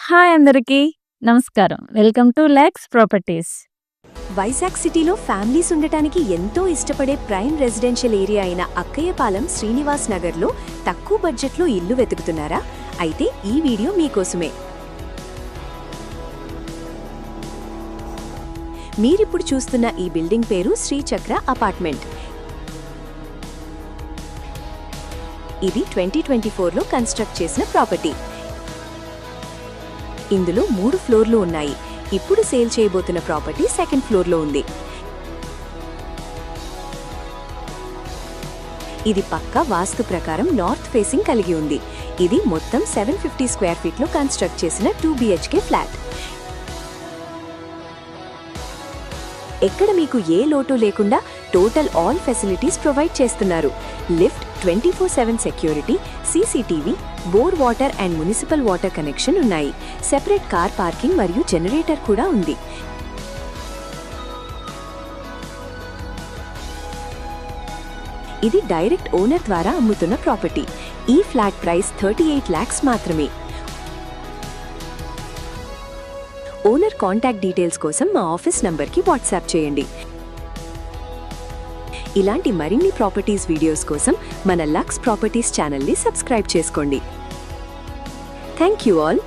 Hi అందరికీ. నమస్కారం. Welcome to Lex properties. Vizag సిటీలో ఫ్యామిలీస్ ఉండటానికి ఎంతో ఇష్టపడే ప్రైమ్ రెసిడెన్షియల్ ఏరియా అయిన అక్కయ్యపాలెం శ్రీనివాస్ నగర్లో తక్కువ బడ్జెట్లో ఇల్లు వెతుకుతున్నారా? అయితే ఈ వీడియో మీకోసమే. మీరిప్పుడు చూస్తున్న ఈ బిల్డింగ్ పేరు శ్రీచక్ర అపార్ట్మెంట్. ఇది 2024లో కన్స్ట్రక్ట్ చేసిన ప్రాపర్టీ. ఇందులో 3 ఫ్లోర్లు ఉన్నాయి. ఇప్పుడు సేల్ చేయబోతున్న ప్రాపర్టీ 2nd ఫ్లోర్లో ఉంది. ఇది పక్కా వాస్తు ప్రకారం నార్త్ ఫేసింగ్ కలిగి ఉంది. ఇది మొత్తం 750 స్క్వేర్ ఫీట్లో కన్స్ట్రక్ట్ చేసిన 2 BHK ఫ్లాట్. ఎక్కడ మీకు ఏ లోటు లేకుండా టోటల్ ఆల్ ఫెసిలిటీస్ ప్రొవైడ్ చేస్తున్నారు. Lift, 24/7 security, CCTV, bore water and municipal water connection ఉన్నాయి. సెపరేట్ కార్ పార్కింగ్ మరియు జనరేటర్ కూడా ఉంది. ఇది డైరెక్ట్ ఓనర్ ద్వారా అమ్ముతున్న ప్రాపర్టీ. ఈ ఫ్లాట్ ప్రైస్ 38 lakhs మాత్రమే. ఓనర్ కాంటాక్ట్ డీటెయిల్స్ కోసం మా ఆఫీస్ నంబర్కి వాట్సాప్ చేయండి. ఇలాంటి మరిన్ని ప్రాపర్టీస్ వీడియోస్ కోసం మన లక్స్ ప్రాపర్టీస్ ఛానల్ని సబ్స్క్రైబ్ చేసుకోండి. Thank you all.